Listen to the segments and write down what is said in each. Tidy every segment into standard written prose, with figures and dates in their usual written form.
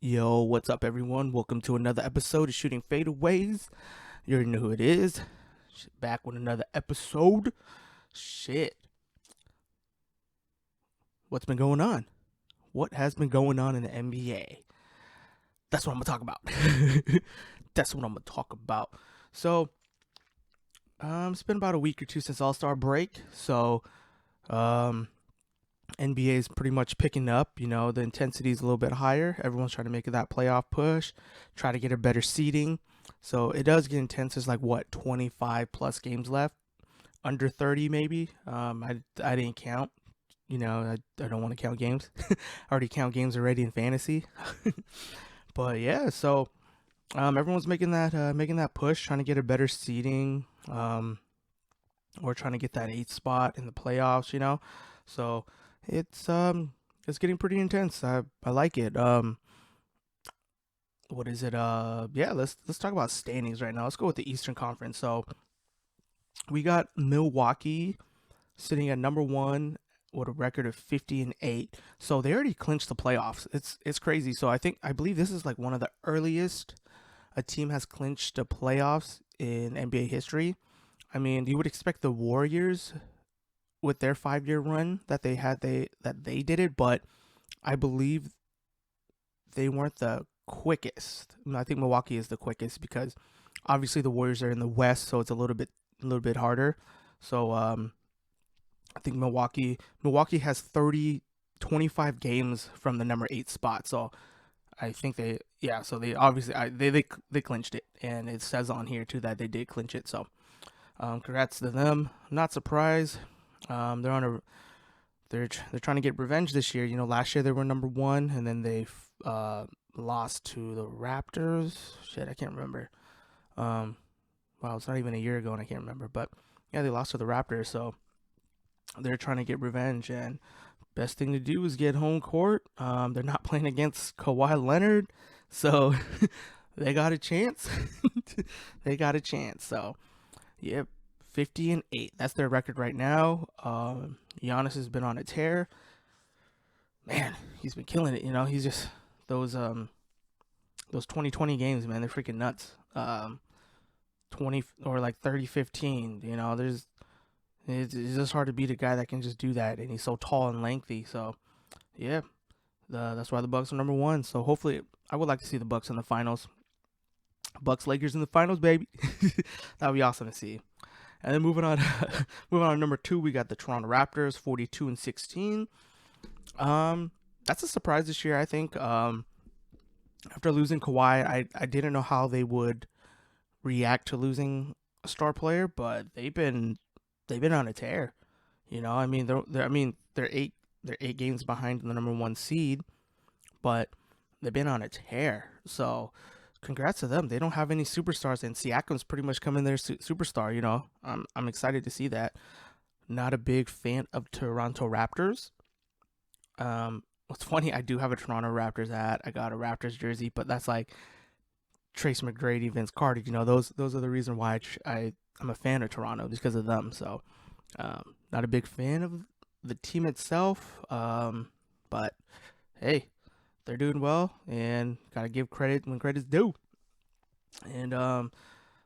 Yo, what's up, everyone? Welcome to another episode of Shooting Fadeaways. You already know who it is. Back with another episode. Shit. What's been going on? What has been going on in the NBA? That's what I'm going to talk about. That's what I'm going to talk about. So, it's been about a week or two since All-Star break. So, um, NBA is pretty much picking up. You know, the intensity is a little bit higher. Everyone's trying to make that playoff push, try to get a better seeding. So it does get intense. There's like what 25 plus games left, under 30 maybe. I didn't count. You know, I don't want to count games. I already count games already in fantasy. But yeah, so everyone's making that push, trying to get a better seeding. Or trying to get that 8th spot in the playoffs. You know, so it's getting pretty intense. I like it. What is it? Yeah, let's talk about standings right now. Let's go with the Eastern Conference. So we got Milwaukee sitting at number one with a record of 50-8. So they already clinched the playoffs. It's crazy. So I believe this is like one of the earliest a team has clinched the playoffs in NBA history. I mean, you would expect the Warriors with their 5 year run that they did it, but I believe they weren't the quickest. I think Milwaukee is the quickest because obviously the Warriors are in the West, so it's a little bit harder. So I think Milwaukee has 25 games from the number 8 spot. So I think so they obviously they clinched it, and it says on here too that they did clinch it. So congrats to them. I'm not surprised. They're on a they're trying to get revenge this year. You know, last year they were number one, and then they lost to the Raptors. Shit, I can't remember. Um, wow, it's not even a year ago, and I can't remember. But yeah, they lost to the Raptors, so they're trying to get revenge. And best thing to do is get home court. They're not playing against Kawhi Leonard, so they got a chance. They got a chance. So yep, 50-8. That's their record right now. Giannis has been on a tear. Man, he's been killing it. You know, he's just those 2020 games, man. They're freaking nuts. 20 or like 30-15. You know, it's just hard to beat a guy that can just do that, and he's so tall and lengthy. So yeah, that's why the Bucks are number one. So hopefully, I would like to see the Bucks in the finals. Bucks Lakers in the finals, baby. That would be awesome to see. And then moving on, moving on to number two, we got the Toronto Raptors, 42-16. That's a surprise this year, I think. After losing Kawhi, I didn't know how they would react to losing a star player, but they've been on a tear. You know, I mean, they're eight games behind the number one seed, but they've been on a tear. So congrats to them. They don't have any superstars, and Siakam's pretty much coming their superstar. You know, I'm excited to see that. Not a big fan of Toronto Raptors. What's funny, I do have a Toronto Raptors hat. I got a Raptors jersey, but that's like Trace McGrady, Vince Carter. You know, those are the reason why I'm a fan of Toronto, just because of them. So, not a big fan of the team itself. But hey, they're doing well, and gotta give credit when credit's due. And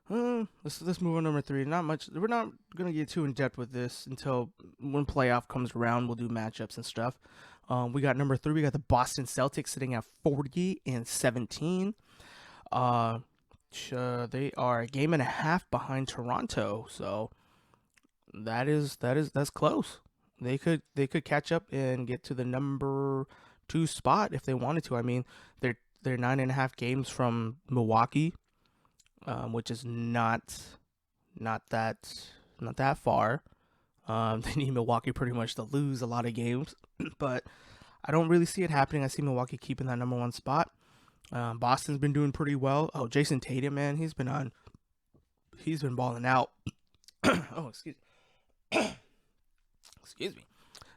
let's move on to number three. Not much. We're not gonna get too in depth with this until when playoff comes around. We'll do matchups and stuff. We got number three. We got the Boston Celtics sitting at 40-17. Uh, they are a game and a half behind Toronto, so that's close. They could catch up and get to the number two spot if they wanted to. I mean, they're 9.5 games from Milwaukee, which is not that far. They need Milwaukee pretty much to lose a lot of games, but I don't really see it happening. I see Milwaukee keeping that number one spot. Boston's been doing pretty well. Oh, Jason Tatum, man, he's been balling out. Oh, excuse me.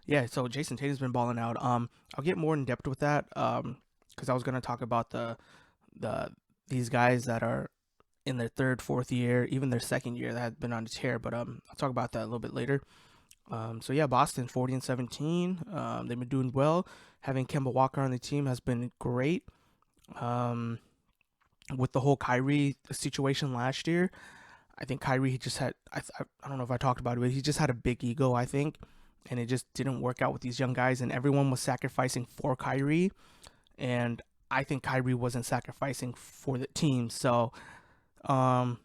Yeah, so Jason Tatum's been balling out. I'll get more in depth with that. Because I was gonna talk about the these guys that are in their third, fourth year, even their second year that have been on a tear. But I'll talk about that a little bit later. So yeah, Boston 40-17. They've been doing well. Having Kemba Walker on the team has been great. Um, with the whole Kyrie situation last year, I think Kyrie just had, I don't know if I talked about it, but he just had a big ego, I think, and it just didn't work out with these young guys, and everyone was sacrificing for Kyrie, and I think Kyrie wasn't sacrificing for the team. So, um,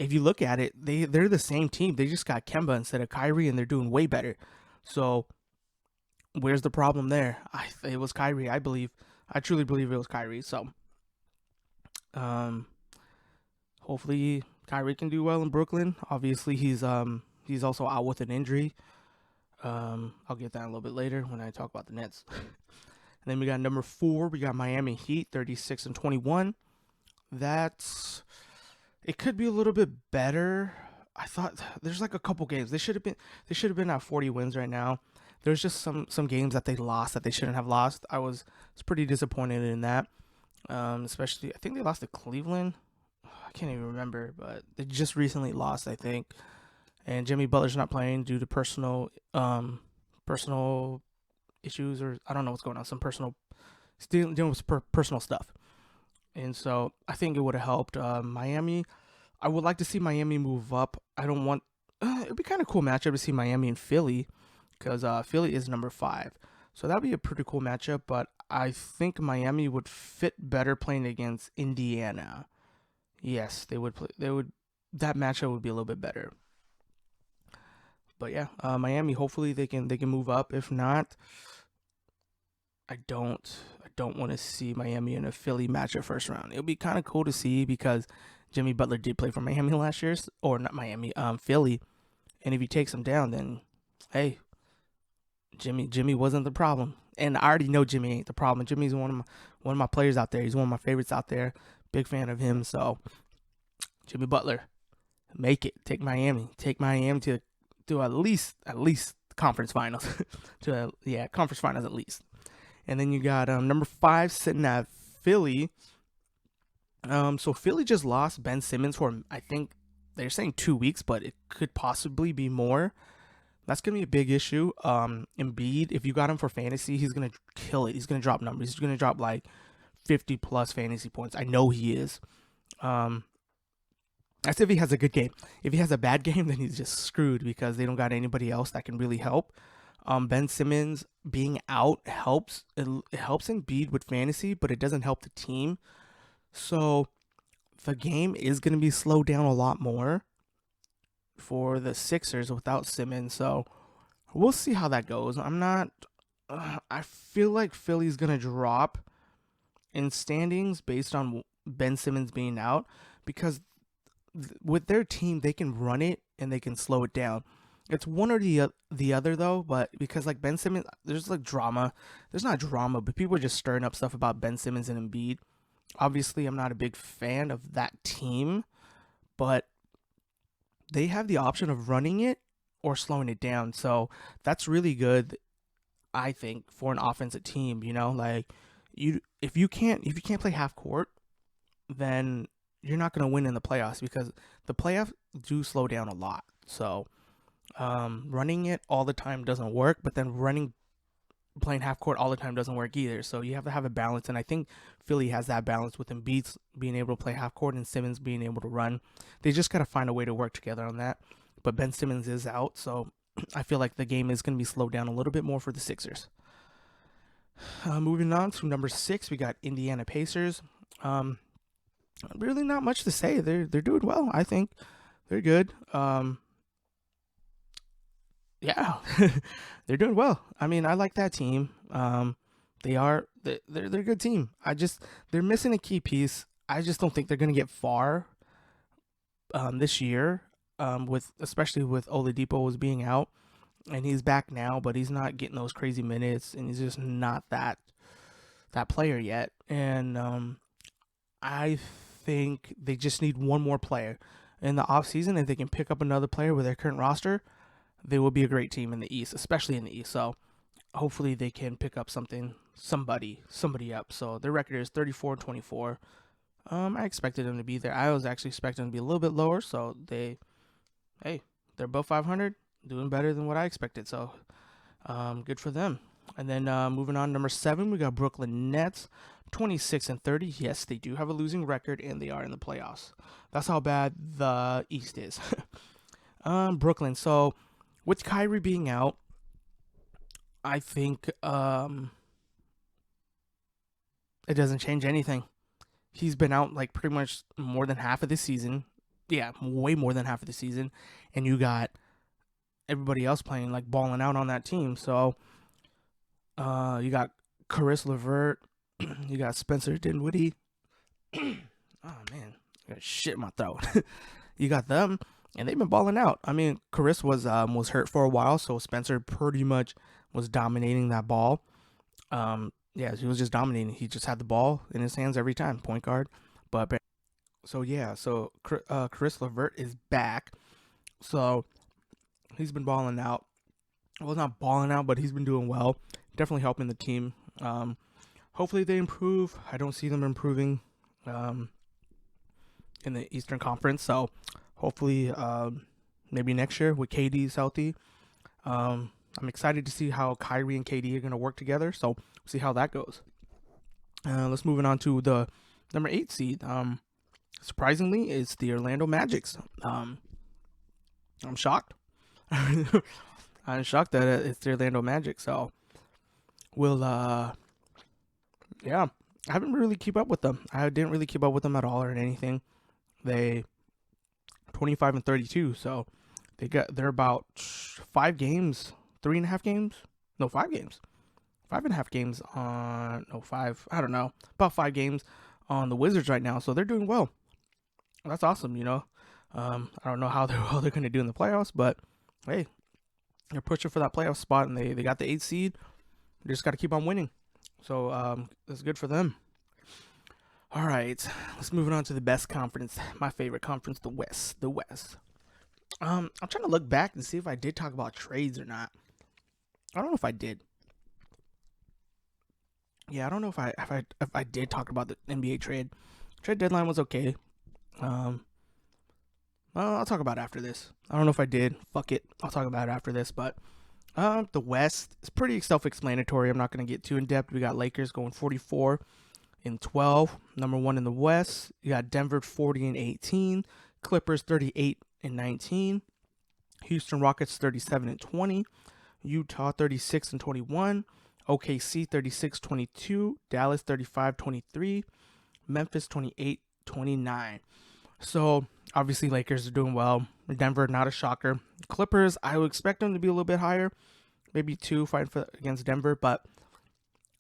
if you look at it, they're the same team. They just got Kemba instead of Kyrie, and they're doing way better. So, where's the problem there? It was Kyrie, I believe. I truly believe it was Kyrie. So, um, hopefully Kyrie can do well in Brooklyn. Obviously, he's also out with an injury. I'll get that a little bit later when I talk about the Nets. And then we got number 4. We got Miami Heat, 36-21. That's it. Could be a little bit better. I thought there's like a couple games they should have been at 40 wins right now. There's just some games that they lost that they shouldn't have lost. I was pretty disappointed in that. Especially I think they lost to Cleveland. I can't even remember, but they just recently lost, I think. And Jimmy Butler's not playing due to personal issues, or I don't know what's going on. Some personal dealing with personal stuff. And so I think it would have helped Miami. I would like to see Miami move up. I don't want. It'd be kind of cool matchup to see Miami and Philly, because Philly is number 5, so that'd be a pretty cool matchup. But I think Miami would fit better playing against Indiana. Yes, they would play. They would. That matchup would be a little bit better. But yeah, Miami. Hopefully they can move up. If not, I don't want to see Miami in a Philly matchup first round. It would be kind of cool to see because Jimmy Butler did play for Miami last year, or not Miami, Philly. And if he takes them down, then hey, Jimmy wasn't the problem. And I already know Jimmy ain't the problem. Jimmy's one of my players out there. He's one of my favorites out there. Big fan of him. So Jimmy Butler, make it. Take Miami to at least conference finals. Conference finals at least. And then you got number 5 sitting at Philly. So Philly just lost Ben Simmons for, I think they're saying 2 weeks, but it could possibly be more. That's gonna be a big issue. Embiid, if you got him for fantasy, he's gonna kill it. He's gonna drop numbers. He's gonna drop like 50 plus fantasy points. I know he is. That's if he has a good game. If he has a bad game, then he's just screwed because they don't got anybody else that can really help. Ben Simmons being out helps. It helps Embiid with fantasy, but it doesn't help the team. So the game is going to be slowed down a lot more for the Sixers without Simmons. So we'll see how that goes. I'm not. I feel like Philly's going to drop in standings based on Ben Simmons being out, because with their team they can run it and they can slow it down. It's one or the other though, but because like Ben Simmons, there's like drama. There's not drama, but people are just stirring up stuff about Ben Simmons and Embiid. Obviously, I'm not a big fan of that team, but they have the option of running it or slowing it down. So that's really good, I think, for an offensive team. Like if you can't play half court, then you're not going to win in the playoffs, because the playoffs do slow down a lot. So running it all the time doesn't work, but then playing half court all the time doesn't work either. So you have to have a balance, and I think Philly has that balance with Embiid being able to play half court and Simmons being able to run. They just got to find a way to work together on that. But Ben Simmons is out, so I feel like the game is going to be slowed down a little bit more for the Sixers. Moving on to number 6, we got Indiana Pacers. Really not much to say. They're doing well. I think they're good. Yeah, they're doing well. I mean, I like that team. They're a good team. They're missing a key piece. I just don't think they're gonna get far this year. Especially with Oladipo was being out, and he's back now, but he's not getting those crazy minutes, and he's just not that player yet. And I think they just need one more player in the offseason. If they can pick up another player with their current roster, they will be a great team in the East, especially in the East. So hopefully they can pick up somebody up. So their record is 34-24. I expected them to be there. I was actually expecting them to be a little bit lower. So they're above 500, doing better than what I expected. So good for them. And then moving on, number 7, we got Brooklyn Nets, 26-30. Yes, they do have a losing record, and they are in the playoffs. That's how bad the East is. Brooklyn. So with Kyrie being out, I think it doesn't change anything. He's been out like pretty much more than half of the season. Yeah, way more than half of the season. And you got everybody else playing, like balling out on that team. So you got Caris LeVert, you got Spencer Dinwiddie. Oh man, I got shit in my throat. You got them, and they've been balling out. I mean, Caris was hurt for a while, so Spencer pretty much was dominating that ball. Yeah, he was just dominating. He just had the ball in his hands every time, point guard. But so yeah, so Caris LeVert is back. So he's been balling out. Well, not balling out, but he's been doing well. Definitely helping the team. Hopefully they improve. I don't see them improving in the Eastern Conference. So hopefully maybe next year with KD's healthy. I'm excited to see how Kyrie and KD are going to work together. So we'll see how that goes. Let's move on to the number 8 seed. Surprisingly, it's the Orlando Magics. I'm shocked. I'm shocked that it's the Orlando Magic. So we'll, yeah, I haven't really keep up with them. I didn't really keep up with them at all or anything. They 25-32. So they're about 5 games, 3.5 games. No, 5 games. 5.5 games on, no, 5, I don't know, about 5 games on the Wizards right now. So they're doing well. That's awesome, you know. I don't know how they're going to do in the playoffs, but hey, they're pushing for that playoff spot, and they got the 8th seed. They just got to keep on winning. So that's good for them. All right, let's move on to the best conference, my favorite conference, the West. The West. I'm trying to look back and see if I did talk about trades or not. I don't know if I did. Yeah, I don't know if I did talk about the NBA trade. Trade deadline was okay. Well, I'll talk about it after this. I don't know if I did. Fuck it. I'll talk about it after this. But the West is pretty self-explanatory. I'm not going to get too in-depth. We got Lakers going 44-12, number 1 in the West. You got Denver 40-18, Clippers 38-19, Houston Rockets 37-20, Utah 36-21, OKC 36-22, Dallas 35-23, Memphis 28-29. So obviously Lakers are doing well. Denver, not a shocker. Clippers, I would expect them to be a little bit higher, maybe 2 fighting against Denver, but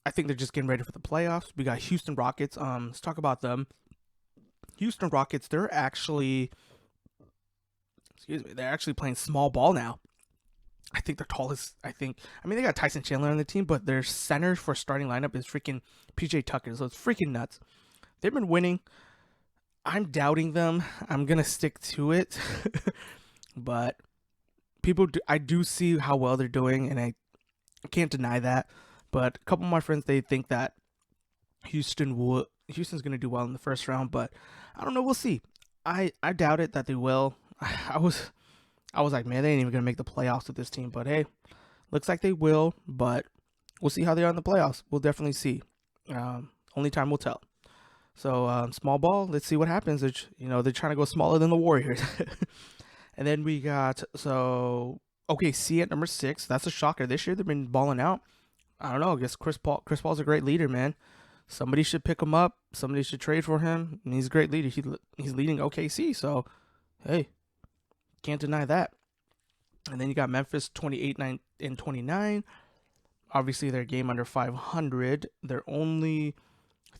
I think they're just getting ready for the playoffs. We got Houston Rockets. Let's talk about them. Houston Rockets, they're actually playing small ball now. I think their tallest, I mean, they got Tyson Chandler on the team, but their center for starting lineup is freaking PJ Tucker. So it's freaking nuts. They've been winning. I'm doubting them. I'm going to stick to it. But I do see how well they're doing, and I can't deny that. But a couple of my friends, they think that Houston's going to do well in the first round, but I don't know. We'll see. I doubt it that they will. I was like, man, they ain't even going to make the playoffs with this team. But hey, looks like they will, but we'll see how they are in the playoffs. We'll definitely see. Only time will tell. So small ball, let's see what happens. They're trying to go smaller than the Warriors. And then we got, OKC at number 6. That's a shocker. This year they've been balling out. I don't know. I guess Chris Paul's a great leader, man. Somebody should pick him up. Somebody should trade for him. And he's a great leader. He's leading OKC. So, hey, can't deny that. And then you got Memphis 28-29. Obviously, they're a game under 500. They're only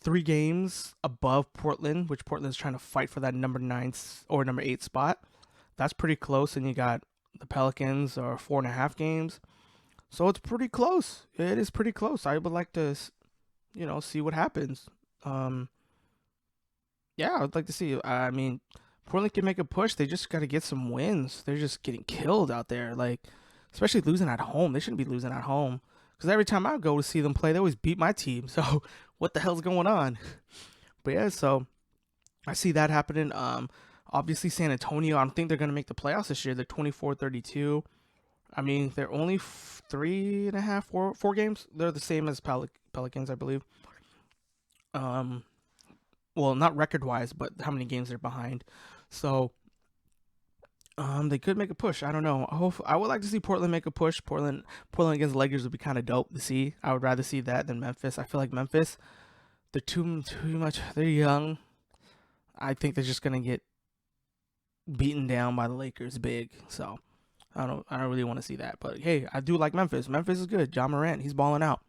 3 games above Portland, which Portland's trying to fight for that number 9 or number 8 spot. That's pretty close. And you got the Pelicans are 4.5 games. So it's pretty close. It is pretty close. I would like to, see what happens. Yeah, I'd like to see. I mean, Portland can make a push. They just got to get some wins. They're just getting killed out there. Like, especially losing at home. They shouldn't be losing at home. Because every time I go to see them play, they always beat my team. So what the hell's going on? But yeah, so I see that happening. Obviously, San Antonio, I don't think they're going to make the playoffs this year. They're 24-32. I mean, they're only 3.5, 4 games. They're the same as Pelicans, I believe. Um, well, not record wise, but how many games they're behind. So they could make a push. I don't know. I would like to see Portland make a push. Portland against the Lakers would be kind of dope to see. I would rather see that than Memphis. I feel like Memphis, they're too much. They're young. I think they're just gonna get beaten down by the Lakers big. So I don't really want to see that. But hey, I do like Memphis. Memphis is good. Ja Morant, he's balling out.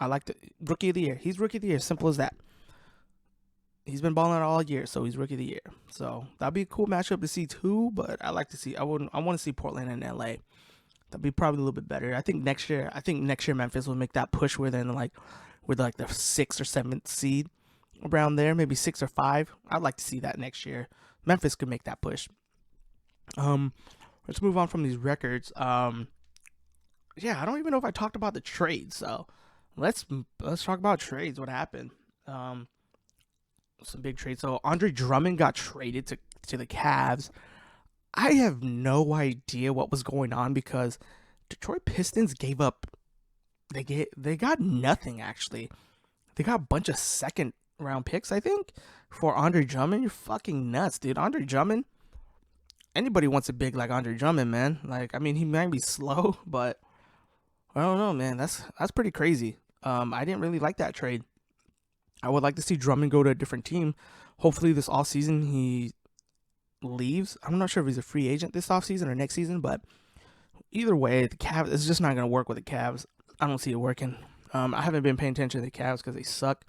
I like the rookie of the year. He's rookie of the year. Simple as that. He's been balling out all year, so he's rookie of the year. So that'd be a cool matchup to see too. But I like to see. I want to see Portland and LA. That'd be probably a little bit better. I think next year Memphis will make that push where they're in with the 6th or 7th seed around there, maybe 6 or 5. I'd like to see that next year. Memphis could make that push. Let's move on from these records. Yeah, I don't even know if I talked about the trades. So let's talk about trades. What happened? Some big trades. So Andre Drummond got traded to the Cavs. I have no idea what was going on because Detroit Pistons gave up. They got nothing actually. They got a bunch of second round picks, I think, for Andre Drummond. You're fucking nuts, dude. Andre Drummond. Anybody wants a big like Andre Drummond, man. Like, I mean, he might be slow, but I don't know, man. That's pretty crazy. I didn't really like that trade. I would like to see Drummond go to a different team. Hopefully this offseason he leaves. I'm not sure if he's a free agent this offseason or next season, but either way, the Cavs, it's just not going to work with the Cavs. I don't see it working. I haven't been paying attention to the Cavs because they suck.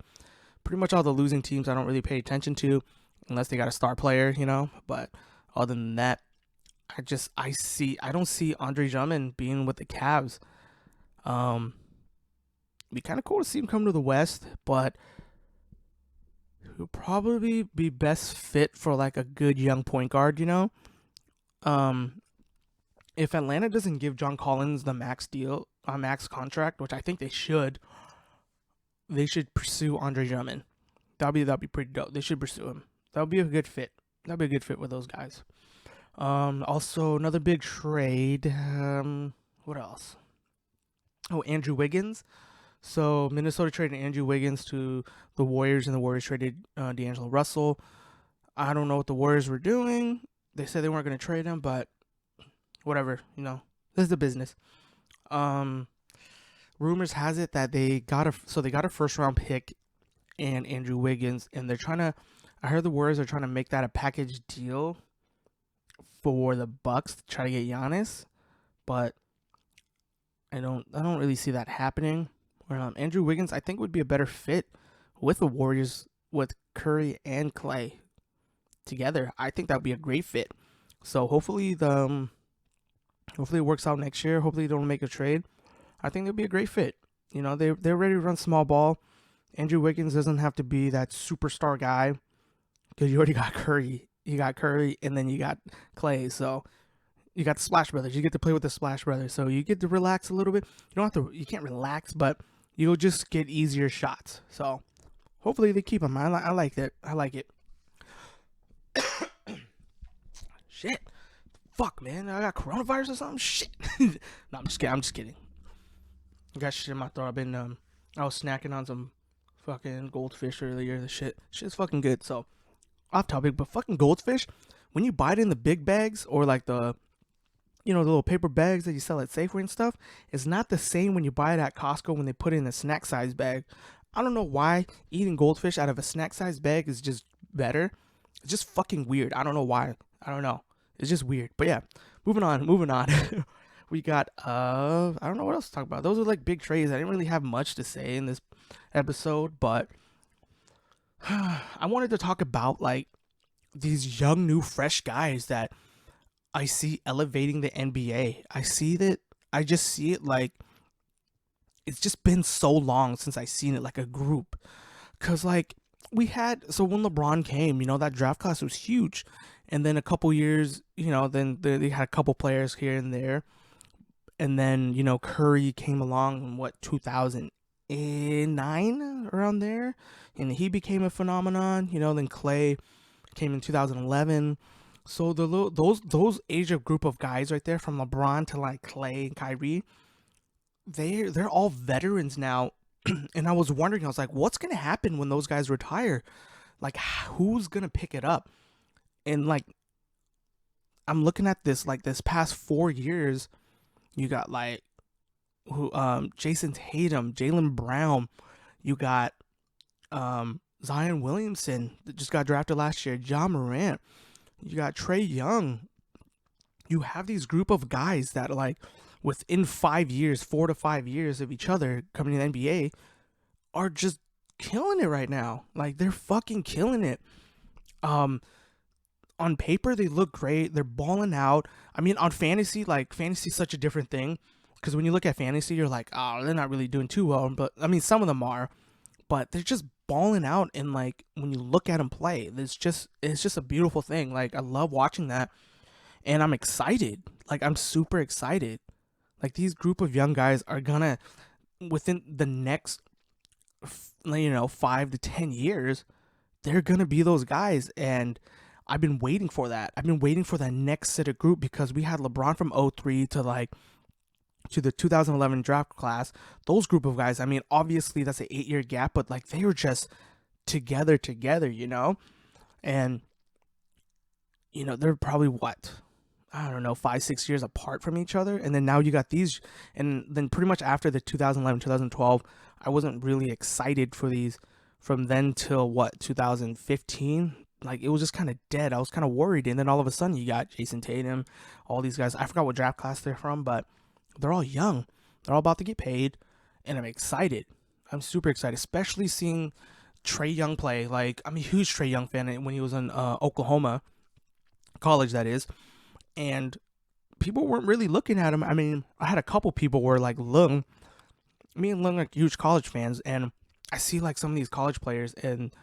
Pretty much all the losing teams I don't really pay attention to unless they got a star player, But other than that, I don't see Andre Drummond being with the Cavs. Be kind of cool to see him come to the West, but he'll probably be best fit for like a good young point guard, If Atlanta doesn't give John Collins the max contract, which I think they should pursue Andre Drummond. That'll be pretty dope. They should pursue him. That'll be a good fit. That'll be a good fit with those guys. Also another big trade. What else? Oh, Andrew Wiggins. So Minnesota traded Andrew Wiggins to the Warriors, and the Warriors traded D'Angelo Russell. I don't know what the Warriors were doing. They said they weren't going to trade him, but whatever, this is the business. Rumors has it that they got a first round pick and Andrew Wiggins, and I heard the Warriors are trying to make that a package deal for the Bucks to try to get Giannis, but I don't really see that happening. Andrew Wiggins, I think, would be a better fit with the Warriors with Curry and Clay together. I think that would be a great fit. So hopefully it works out next year. Hopefully they don't make a trade. I think it'll be a great fit. They're ready to run small ball. Andrew Wiggins doesn't have to be that superstar guy because you already got Curry. You got Curry, and then you got Clay. So you got the Splash Brothers. You get to play with the Splash Brothers. So you get to relax a little bit. You can't relax, but you'll just get easier shots. So hopefully they keep him. I like that. I like it. Shit. Fuck, man. I got coronavirus or something? Shit. No, I'm just kidding. I got shit in my throat. I was snacking on some fucking goldfish earlier. The shit's fucking good. So, off topic, but fucking goldfish, when you buy it in the big bags or like the little paper bags that you sell at Safeway and stuff, it's not the same when you buy it at Costco when they put it in a snack size bag. I don't know why eating goldfish out of a snack size bag is just better. It's just fucking weird. I don't know why. I don't know. It's just weird. But yeah, moving on. We got, I don't know what else to talk about. Those are like big trades. I didn't really have much to say in this episode, but I wanted to talk about like these young, new, fresh guys that I see elevating the NBA. I just see it like it's just been so long since I seen it like a group. Cause like when LeBron came, that draft class was huge. And then a couple years, then they had a couple players here and there. And then, Curry came along in 2009 around there. And he became a phenomenon. Then Clay came in 2011. So those age of group of guys right there, from LeBron to like Clay and Kyrie, they're all veterans now And I was wondering, I was like, what's gonna happen when those guys retire? Like, who's gonna pick it up? And like, I'm looking at this, like this past 4 years, you got like who Jason Tatum, Jalen Brown, you got Zion Williamson that just got drafted last year, John Morant, you got Trey Young. You have these group of guys that like within 5 years, 4 to 5 years of each other coming to the NBA are just killing it right now. Like they're fucking killing it. Um on paper they look great. They're balling out. I mean, on fantasy, like fantasy's such a different thing because when you look at fantasy, you're like, oh, they're not really doing too well. But I mean, some of them are, but they're just balling out. And like when you look at them play, it's just a beautiful thing. Like I love watching that, and I'm excited. Like I'm super excited. Like these group of young guys are gonna within the next 5 to 10 years, they're gonna be those guys. And I've been waiting for that. I've been waiting for that next set of group because we had LeBron from '03 to like to the 2011 draft class. Those group of guys, I mean, obviously that's an 8 year gap, but like they were just together, and they're probably what, I don't know, 5, 6 years apart from each other. And then now you got these, and then pretty much after the 2011, 2012, I wasn't really excited for these from then till what, 2015. Like it was just kind of dead. I was kind of worried. And then all of a sudden you got Jason Tatum, all these guys. I forgot what draft class they're from, but they're all young. They're all about to get paid. And I'm excited. I'm super excited, especially seeing Trey Young play. Like I'm a huge Trey Young fan when he was in Oklahoma college, that is. And people weren't really looking at him. I mean, I had a couple people were like, look, me and Lung are huge college fans, and I see like some of these college players, and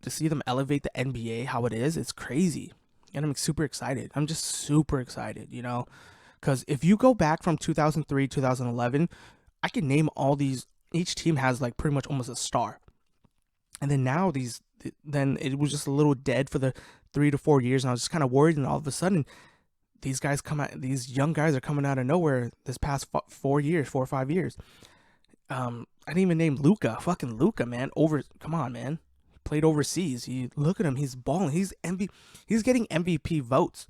to see them elevate the NBA how it is, it's crazy. And I'm super excited. I'm just super excited, because if you go back from 2003, 2011, I can name all these. Each team has like pretty much almost a star. And then now then it was just a little dead for the 3 to 4 years, and I was just kind of worried. And all of a sudden, these young guys are coming out of nowhere this past 4 or 5 years. I didn't even name Luka. Fucking Luka, man. Come on, man. Played overseas. Look at him. He's balling. He's getting MVP votes.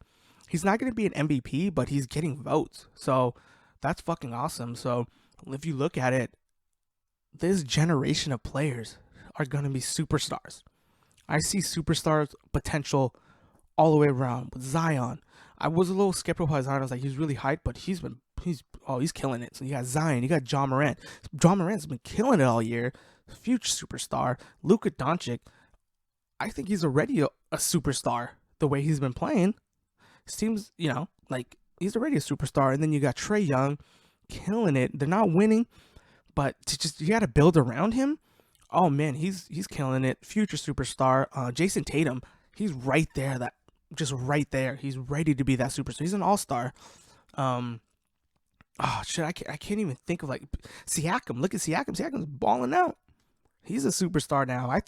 He's not going to be an MVP, but he's getting votes. So that's fucking awesome. So if you look at it, this generation of players are going to be superstars. I see superstars potential all the way around with Zion. I was a little skeptical about Zion. I was like, he's really hyped, but he's killing it. So you got Zion, you got John Morant. John Morant's been killing it all year. Future superstar. Luka Doncic, I think he's already a superstar the way he's been playing. Seems, like he's already a superstar. And then you got Trey Young killing it. They're not winning, but you got to build around him. Oh man, he's killing it. Future superstar. Jason Tatum, he's right there. Just right there. He's ready to be that superstar. He's an all-star. Oh shit, I can't even think of like Siakam. Look at Siakam. Siakam's balling out. He's a superstar now. I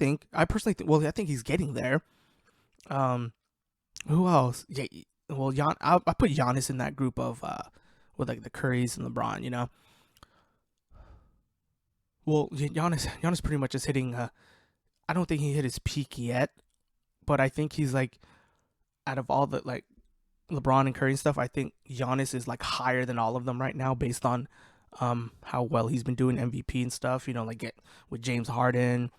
personally think. Well, I think he's getting there. Who else? Yeah. Well, I put Giannis in that group of with like the Currys and LeBron. Well, Giannis pretty much is hitting. I don't think he hit his peak yet, but I think he's like, out of all the like LeBron and Curry and stuff, I think Giannis is like higher than all of them right now based on how well he's been doing MVP and stuff. Like with James Harden,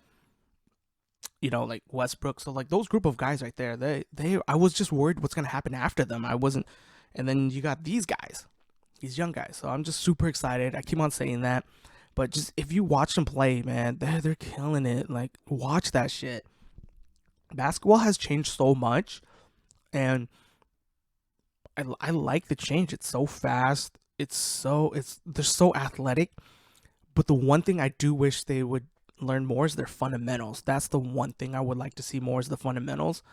like Westbrook. So like those group of guys right there, they I was just worried what's gonna happen after them. I wasn't, and then you got these guys, these young guys. So I'm just super excited. I keep on saying that. But just if you watch them play, man, they're killing it. Like watch that shit. Basketball has changed so much, and I like the change. It's so fast. They're so athletic. But the one thing I do wish they would learn more is their fundamentals. That's the one thing I would like to see more is the fundamentals,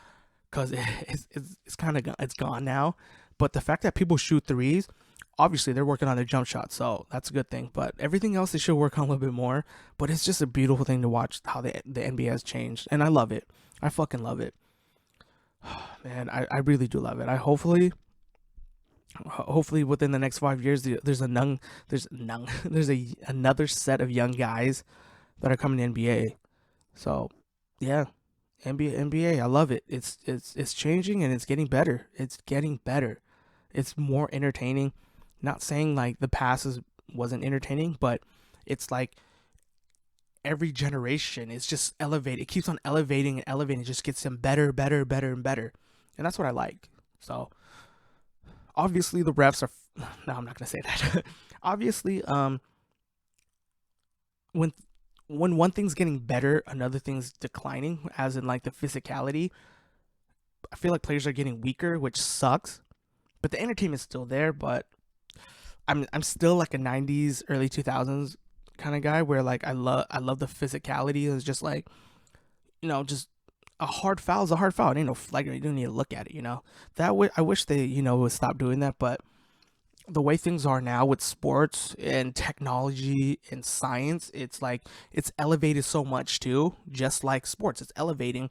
because it's kind of it's gone now. But the fact that people shoot threes, obviously they're working on their jump shot, so that's a good thing. But everything else they should work on a little bit more. But it's just a beautiful thing to watch how the NBA has changed, and I love it. I fucking love it. Man, I really do love it. hopefully within the next 5 years, there's another set of young guys that are coming to NBA. So yeah, NBA, I love it. It's changing and it's getting better. It's getting better. It's more entertaining. Not saying like the past wasn't entertaining, but it's like every generation is just elevated. It keeps on elevating and elevating. It just gets them better, better, better, and better. And that's what I like. So obviously the refs are. No, I'm not gonna say that. Obviously, when one thing's getting better, another thing's declining, as in like the physicality. I feel like players are getting weaker, which sucks. But the entertainment's still there. But I'm still like a '90s, early 2000s kind of guy where like I love the physicality. It's just like just a hard foul is a hard foul. It ain't no flagrant. You don't need to look at it. I wish they would stop doing that. But the way things are now with sports and technology and science, it's like it's elevated so much too. Just like sports, it's elevating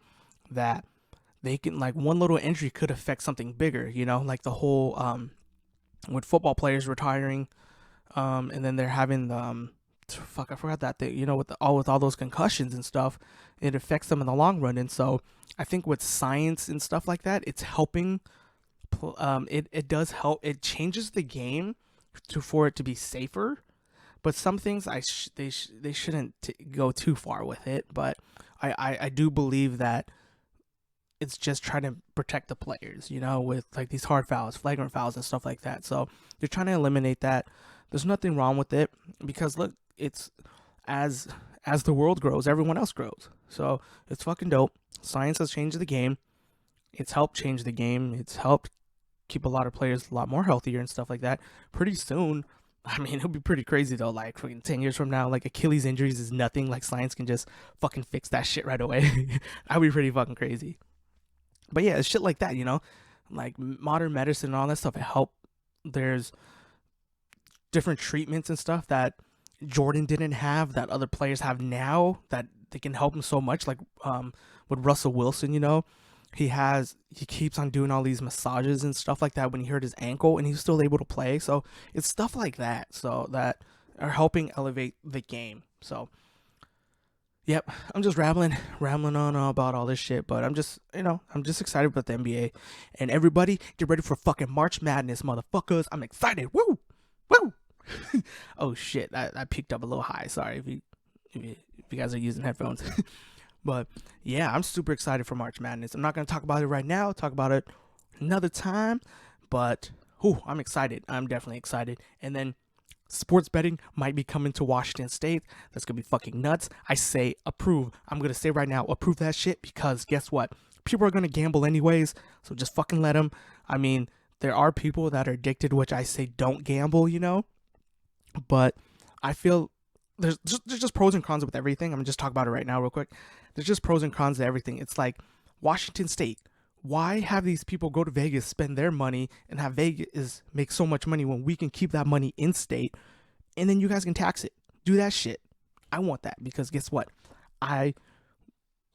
that they can like one little injury could affect something bigger. Like the whole with football players retiring, and then they're having fuck, I forgot that thing. With all those concussions and stuff, it affects them in the long run. And so I think with science and stuff like that, it's helping. It does help. It changes the game for it to be safer. But some things they shouldn't go too far with it. But I do believe that it's just trying to protect the players, with like these hard fouls, flagrant fouls, and stuff like that. So they're trying to eliminate that. There's nothing wrong with it because look, it's as the world grows, everyone else grows. So it's fucking dope. Science has changed the game. It's helped change the game. It's helped keep a lot of players a lot more healthier and stuff like that. Pretty soon, I mean, it'll be pretty crazy though. Like fucking 10 years from now, like Achilles injuries is nothing. Like science can just fucking fix that shit right away. That'd be pretty fucking crazy. But yeah, it's shit like that, like modern medicine and all that stuff. It helped. There's different treatments and stuff that Jordan didn't have that other players have now that they can help him so much. Like with Russell Wilson, he keeps on doing all these massages and stuff like that when he hurt his ankle and he's still able to play. So it's stuff like that. So that are helping elevate the game. So yep, I'm just rambling on about all this shit, but I'm just excited about the NBA. And everybody, get ready for fucking March Madness, motherfuckers. I'm excited. Woo! Woo! Oh shit, I peaked up a little high. Sorry if you guys are using headphones. But yeah, I'm super excited for March Madness. I'm not gonna talk about it right now. Talk about it another time. But I'm excited. I'm definitely excited. And then sports betting might be coming to Washington State. That's gonna be fucking nuts. I say approve. I'm gonna say right now, approve that shit because guess what? People are gonna gamble anyways. So just fucking let them. I mean, there are people that are addicted, which I say don't gamble. But I feel there's just pros and cons with everything. I'm gonna just talk about it right now real quick. There's just pros and cons to everything. It's like Washington State. Why have these people go to Vegas, spend their money, and have Vegas make so much money when we can keep that money in state, and then you guys can tax it? Do that shit. I want that because guess what? I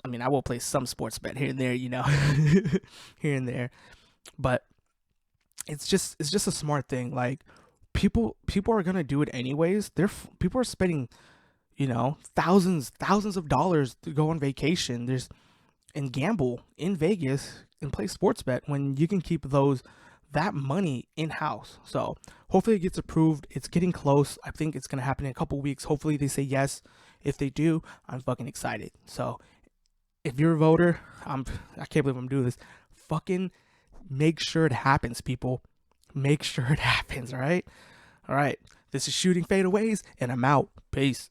mean, I will play some sports bet here and there, here and there, but it's just a smart thing. Like people are gonna do it anyways. People are spending, thousands of dollars to go on vacation. And gamble in Vegas and play sports bet when you can keep that money in house. So hopefully it gets approved. It's getting close. I think it's gonna happen in a couple weeks. Hopefully they say yes. If they do, I'm fucking excited. So if you're a voter, I can't believe I'm doing this. Fucking make sure it happens, people. Make sure it happens. All right. This is Shooting Fadeaways, and I'm out. Peace.